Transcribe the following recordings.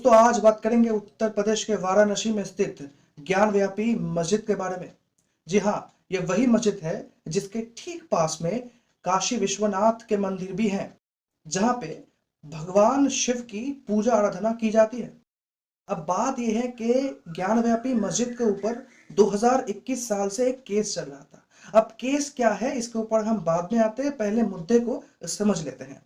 दोस्तों आज बात करेंगे उत्तर प्रदेश के वाराणसी में स्थित ज्ञानव्यापी मस्जिद के बारे में। जी हाँ, ये वही मस्जिद है जिसके ठीक पास में काशी विश्वनाथ के मंदिर भी हैं, जहाँ पे भगवान शिव की पूजा आराधना की जाती है। अब बात यह है कि ज्ञानव्यापी मस्जिद के ऊपर 2021 साल से एक केस चल रहा था। अब केस क्या है इसके ऊपर हम बाद में आते हैं, पहले मुद्दे को समझ लेते हैं।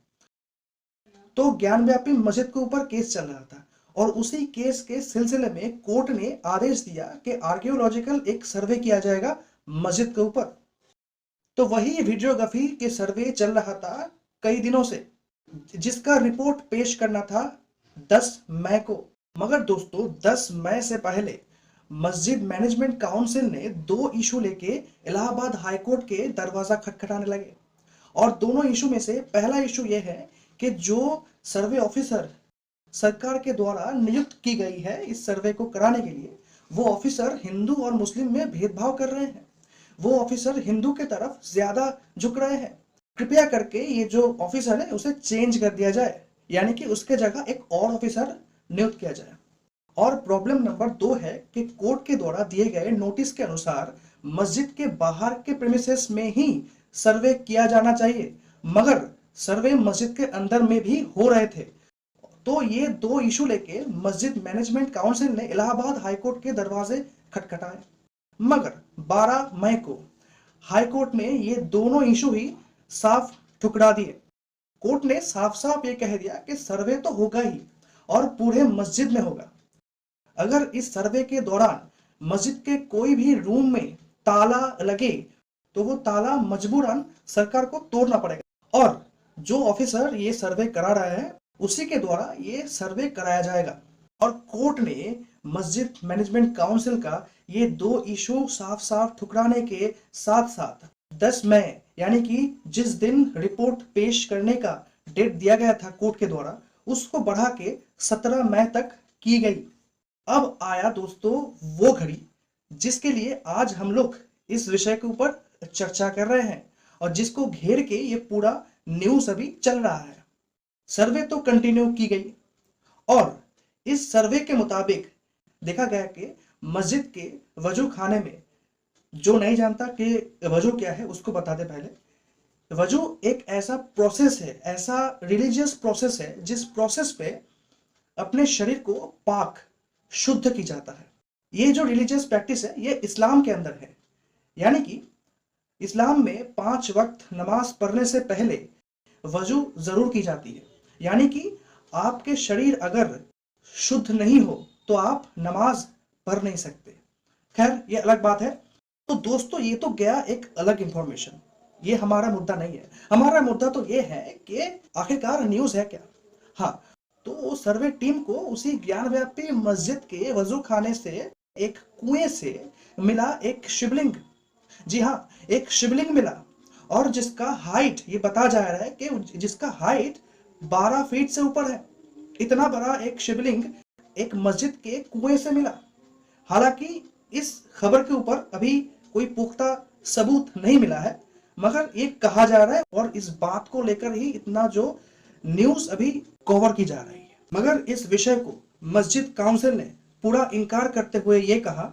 तो ज्ञानव्यापी मस्जिद के ऊपर केस चल रहा था और उसी केस के सिलसिले में कोर्ट ने आदेश दिया कि आर्कियोलॉजिकल एक सर्वे किया जाएगा मस्जिद के ऊपर। तो वही वीडियोग्राफी के सर्वे चल रहा था कई दिनों से, जिसका रिपोर्ट पेश करना था 10 मई को। मगर दोस्तों 10 मई से पहले मस्जिद मैनेजमेंट काउंसिल ने 2 इशू लेके इलाहाबाद हाईकोर्ट के दरवाजा खटखटाने लगे। और दोनों इशू में से पहला इशू यह है कि जो सर्वे ऑफिसर सरकार के द्वारा नियुक्त की गई है इस सर्वे को कराने के लिए, वो ऑफिसर हिंदू और मुस्लिम में भेदभाव कर रहे हैं। वो ऑफिसर हिंदू के तरफ ज्यादा झुक रहे हैं। कृपया करके ये जो ऑफिसर है उसे चेंज कर दिया जाए, यानी कि उसके जगह एक और ऑफिसर नियुक्त किया जाए। और प्रॉब्लम नंबर 2 है कि कोर्ट के द्वारा दिए गए नोटिस के अनुसार मस्जिद के बाहर के प्रेमिसेस में ही सर्वे किया जाना चाहिए, मगर सर्वे मस्जिद के अंदर में भी हो रहे थे। तो ये 2 इशू लेके मस्जिद मैनेजमेंट काउंसिल ने इलाहाबाद हाईकोर्ट के दरवाजे खटखटाए। मगर 12 मई को हाईकोर्ट ने ये दोनों इशू ही साफ ठुकरा दिए। कोर्ट ने साफ साफ ये कह दिया कि सर्वे तो होगा ही और पूरे मस्जिद में होगा। अगर इस सर्वे के दौरान मस्जिद के कोई भी रूम में ताला लगे तो वो ताला मजबूरन सरकार को तोड़ना पड़ेगा और जो ऑफिसर ये सर्वे करा रहा है उसी के द्वारा ये सर्वे कराया जाएगा। और कोर्ट ने मस्जिद मैनेजमेंट काउंसिल का ये 2 इशू साफ साफ ठुकराने के साथ साथ 10 मई यानी कि जिस दिन रिपोर्ट पेश करने का डेट दिया गया था कोर्ट के द्वारा, उसको बढ़ा के 17 मई तक की गई। अब आया दोस्तों वो घड़ी जिसके लिए आज हम लोग इस विषय के ऊपर चर्चा कर रहे हैं और जिसको घेर के ये पूरा न्यूज़ अभी चल रहा है। सर्वे तो कंटिन्यू की गई और इस सर्वे के मुताबिक देखा गया कि मस्जिद के वजू खाने में, जो नहीं जानता कि वजू क्या है उसको बता दे पहले। वजू एक ऐसा प्रोसेस है, ऐसा रिलीजियस प्रोसेस है जिस प्रोसेस पे अपने शरीर को पाक शुद्ध की जाता है। ये जो रिलीजियस प्रैक्टिस है ये इस्लाम के अंदर है, यानी कि इस्लाम में 5 वक्त नमाज पढ़ने से पहले वजू जरूर की जाती है, यानी कि आपके शरीर अगर शुद्ध नहीं हो तो आप नमाज पढ़ नहीं सकते। खैर ये अलग बात है। तो दोस्तों ये तो गया एक अलग इंफॉर्मेशन, ये हमारा मुद्दा नहीं है। हमारा मुद्दा तो ये है कि आखिरकार न्यूज़ है क्या। हाँ, तो सर्वे टीम को उसी ज्ञानव्यापी मस्जिद के वजू खाने से एक कुएं से मिला एक शिवलिंग। जी हाँ, एक शिवलिंग मिला और जिसका हाइट ये बता जा रहा है कि जिसका हाइट 12 फीट से ऊपर है। इतना बड़ा एक शिवलिंग एक मस्जिद के कुएं से मिला। हालांकि इस खबर के ऊपर अभी कोई पुख्ता सबूत नहीं मिला है, मगर ये कहा जा रहा है और इस बात को लेकर ही इतना जो न्यूज़ अभी कवर की जा रही है। मगर इस विषय को मस्जिद काउंसिल ने पूरा इनकार करते हुए ये कहा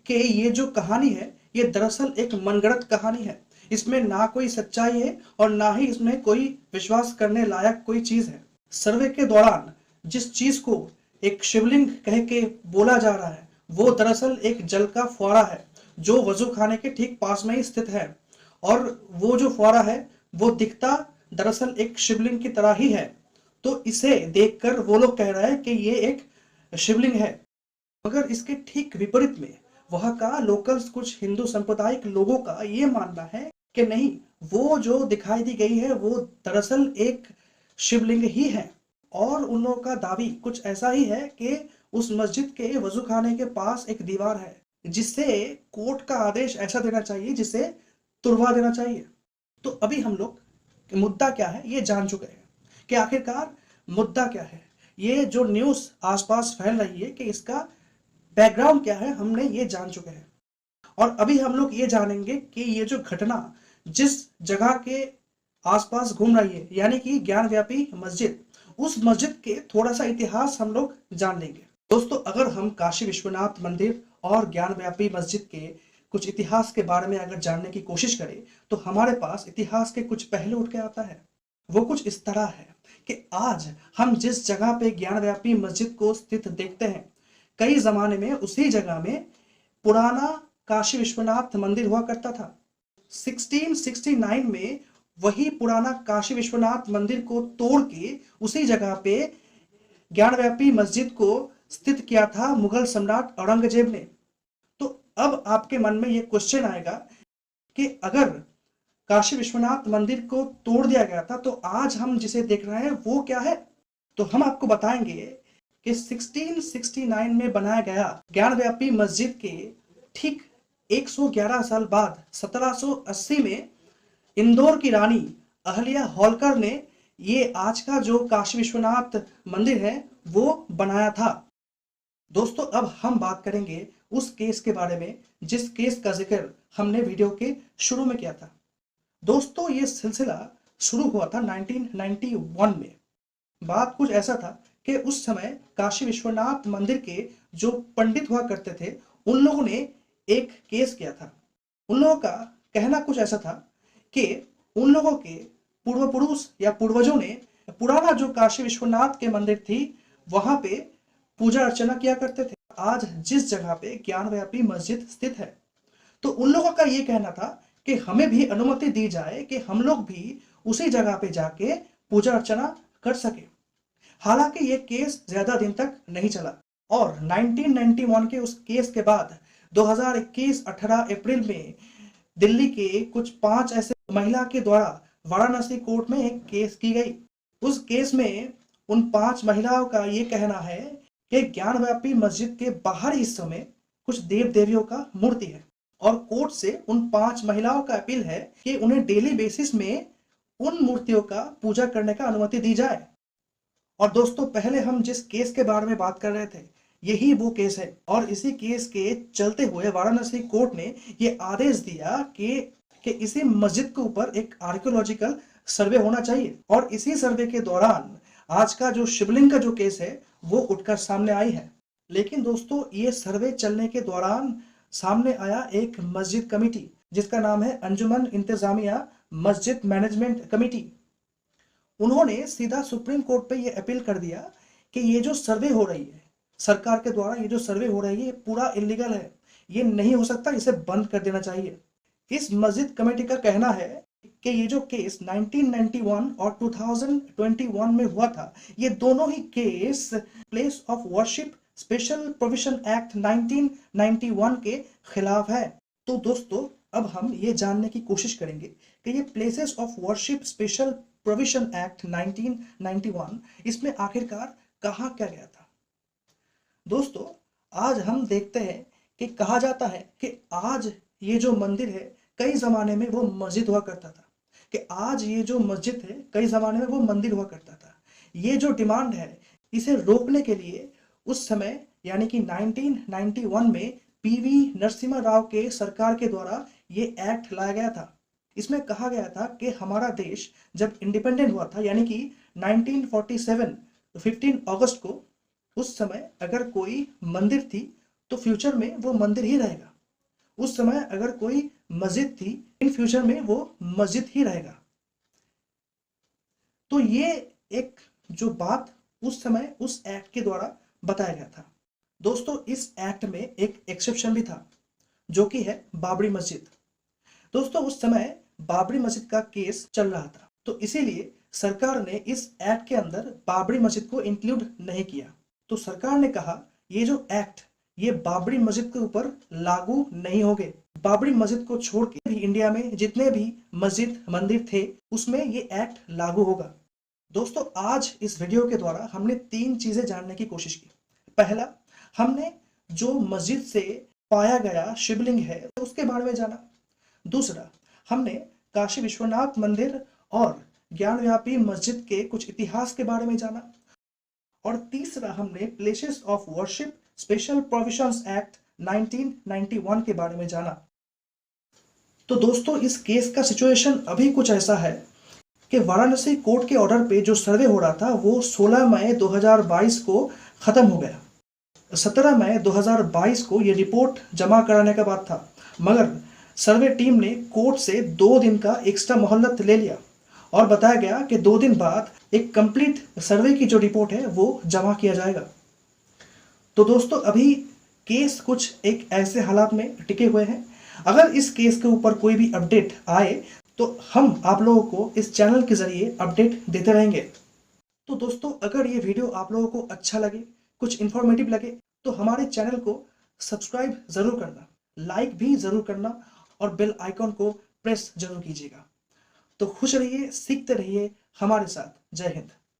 कि ये जो कहानी है ये दरअसल एक मनगढ़ंत कहानी है। इसमें ना कोई सच्चाई है और ना ही इसमें कोई विश्वास करने लायक कोई चीज है। सर्वे के दौरान जिस चीज को एक शिवलिंग कह के बोला जा रहा है वो दरअसल एक जल का फुवारा है जो वजू खाने के ठीक पास में ही स्थित है। और वो जो फुवारा है वो दिखता दरअसल एक शिवलिंग की तरह ही है। तो इसे देखकर वो लोग कह रहे हैं कि ये एक शिवलिंग है। मगर इसके ठीक विपरीत में वहाँ का लोकल्स कुछ हिंदू सांप्रदायिक लोगों का ये मानना है कि नहीं, वो जो दिखाई दी गई है वो दरअसल एक शिवलिंग ही है। और उन लोगों का दावी कुछ ऐसा ही है कि उस मस्जिद के वजू खाने के पास एक दीवार है जिससे कोर्ट का आदेश ऐसा देना चाहिए जिसे तुड़वा देना चाहिए। तो अभी हम लोग मुद्दा क्या है ये जान चुके हैं कि आखिरकार मुद्दा क्या है। ये जो न्यूज़ आसपास फैल रही है कि इसका बैकग्राउंड क्या है हमने ये जान चुके हैं। और अभी हम लोग ये जानेंगे कि ये जो घटना जिस जगह के आसपास घूम रही है यानी कि ज्ञानव्यापी मस्जिद, उस मस्जिद के थोड़ा सा इतिहास हम लोग जान लेंगे। दोस्तों, अगर हम काशी विश्वनाथ मंदिर और ज्ञानव्यापी मस्जिद के कुछ इतिहास के बारे में अगर जानने की कोशिश करें तो हमारे पास इतिहास के कुछ पहलू उठ के आता है। वो कुछ इस तरह है कि आज हम जिस जगह पे ज्ञानव्यापी मस्जिद को स्थित देखते हैं, कई जमाने में उसी जगह में पुराना काशी विश्वनाथ मंदिर हुआ करता था। 1669 में वही पुराना काशी विश्वनाथ मंदिर को तोड़ के उसी जगह पे ज्ञानव्यापी मस्जिद को स्थित किया था मुगल सम्राट औरंगजेब ने। तो अब आपके मन में ये क्वेश्चन आएगा कि अगर काशी विश्वनाथ मंदिर को तोड़ दिया गया था तो आज हम जिसे देख रहे हैं वो क्या है? तो हम आपको बताएंगे कि 1669 में बनाया गया ज्ञानव्यापी मस्जिद के ठीक 111 साल बाद 1780 में इंदौर की रानी अहल्या होलकर ने ये आज का जो काशी विश्वनाथ मंदिर है वो बनाया था। दोस्तों, अब हम बात करेंगे उस केस के बारे में जिस केस का जिक्र हमने वीडियो के शुरू में किया था। दोस्तों, ये सिलसिला शुरू हुआ था 1991 में। बात कुछ ऐसा था कि उस समय काशी विश्वनाथ मंदिर के जो पंडित हुआ करते थे उन लोगों ने एक केस किया था। उन लोगों का कहना कुछ ऐसा था कि उन लोगों के पूर्व पुरुष या पूर्वजों ने पुराना जो काशी विश्वनाथ के मंदिर थी वहां पे पूजा अर्चना किया करते थे, आज जिस जगह पे ज्ञानव्यापी मस्जिद स्थित है। तो उन लोगों का ये कहना था कि हमें भी अनुमति दी जाए कि हम लोग भी उसी जगह पे जाके पूजा अर्चना कर सके। हालांकि ये केस ज्यादा दिन तक नहीं चला और 1991 के उस केस के बाद 2021 18 अप्रैल में दिल्ली के कुछ 5 ऐसे महिला के द्वारा वाराणसी कोर्ट में एक केस की गई। उस केस में उन 5 महिलाओं का ये कहना है कि ज्ञानव्यापी मस्जिद के बाहरी हिस्सों में कुछ देव देवियों का मूर्ति है और कोर्ट से उन 5 महिलाओं का अपील है कि उन्हें डेली बेसिस में उन मूर्तियों का पूजा करने का अनुमति दी जाए। और दोस्तों, पहले हम जिस केस के बारे में बात कर रहे थे यही वो केस है और इसी केस के चलते हुए वाराणसी कोर्ट ने ये आदेश दिया कि इसी मस्जिद के ऊपर एक आर्कियोलॉजिकल सर्वे होना चाहिए और इसी सर्वे के दौरान आज का जो शिवलिंग का जो केस है वो उठकर सामने आई है। लेकिन दोस्तों, ये सर्वे चलने के दौरान सामने आया एक मस्जिद कमेटी जिसका नाम है अंजुमन इंतजामिया मस्जिद मैनेजमेंट कमेटी। उन्होंने सीधा सुप्रीम कोर्ट पे ये अपील कर दिया कि ये जो सर्वे हो रही है सरकार के द्वारा, ये जो सर्वे हो रही है ये पूरा इलीगल है, ये नहीं हो सकता, इसे बंद कर देना चाहिए। इस मस्जिद कमेटी का कहना है कि ये जो केस 1991 और 2021 में हुआ था ये दोनों ही case place of worship special provision act 1991 के खिलाफ है। तो दोस्तों, अब हम ये जानने की कोशिश करेंगे कि ये places of worship special provision act 1991 इसमें आखिरकार कहा क्या गया था। दोस्तों, आज हम देखते हैं कि कहा जाता है कि आज ये जो मंदिर है कई जमाने में वो मस्जिद हुआ करता था, कि आज ये जो मस्जिद है कई जमाने में वो मंदिर हुआ करता था। ये जो डिमांड है इसे रोकने के लिए उस समय यानी कि 1991 में पीवी नरसिम्हा राव के सरकार के द्वारा ये एक्ट लाया गया था। इसमें कहा गया था कि हमारा देश जब इंडिपेंडेंट हुआ था यानी कि 1947 15 अगस्त को, उस समय अगर कोई मंदिर थी तो फ्यूचर में वो मंदिर ही रहेगा। उस समय अगर कोई मस्जिद थी इन फ्यूचर में वो मस्जिद ही रहेगा। तो ये एक जो बात उस समय उस एक्ट के द्वारा बताया गया था। दोस्तों, इस एक्ट में एक एक्सेप्शन भी था जो कि है बाबरी मस्जिद। दोस्तों, उस समय बाबरी मस्जिद का केस चल रहा था तो इसीलिए सरकार ने इस एक्ट के अंदर बाबरी मस्जिद को इंक्लूड नहीं किया। तो सरकार ने कहा ये जो एक्ट ये बाबरी मस्जिद के ऊपर लागू नहीं होंगे। बाबरी मस्जिद को छोड़ के भी इंडिया में जितने भी मस्जिद मंदिर थे उसमें ये एक्ट लागू होगा। दोस्तों, आज इस वीडियो के द्वारा हमने 3 चीजें जानने की कोशिश की। पहला, हमने जो मस्जिद से पाया गया शिवलिंग है उसके बारे में जाना। दूसरा, हमने काशी विश्वनाथ मंदिर और ज्ञानव्यापी मस्जिद के कुछ इतिहास के बारे में जाना। और तीसरा, हमने places of worship special provisions act 1991 के बारे में जाना। तो दोस्तों, इस केस का सिचुएशन अभी कुछ ऐसा है कि वाराणसी कोर्ट के ऑर्डर पे जो सर्वे हो रहा था वो 16 मई 2022 को खत्म हो गया। 17 मई 2022 को ये रिपोर्ट जमा कराने का बात था, मगर सर्वे टीम ने कोर्ट से 2 दिन का एक्स्ट्रा मोहलत ले लिया और बताया गया कि 2 दिन बाद एक कंप्लीट सर्वे की जो रिपोर्ट है वो जमा किया जाएगा। तो दोस्तों अभी केस कुछ एक ऐसे हालात में टिके हुए हैं। अगर इस केस के ऊपर कोई भी अपडेट आए तो हम आप लोगों को इस चैनल के जरिए अपडेट देते रहेंगे। तो दोस्तों अगर ये वीडियो आप लोगों को अच्छा लगे, कुछ इन्फॉर्मेटिव लगे, तो हमारे चैनल को सब्सक्राइब ज़रूर करना, लाइक भी ज़रूर करना और बेल आइकॉन को प्रेस जरूर कीजिएगा। तो खुश रहिए, सीखते रहिए हमारे साथ। जय हिंद।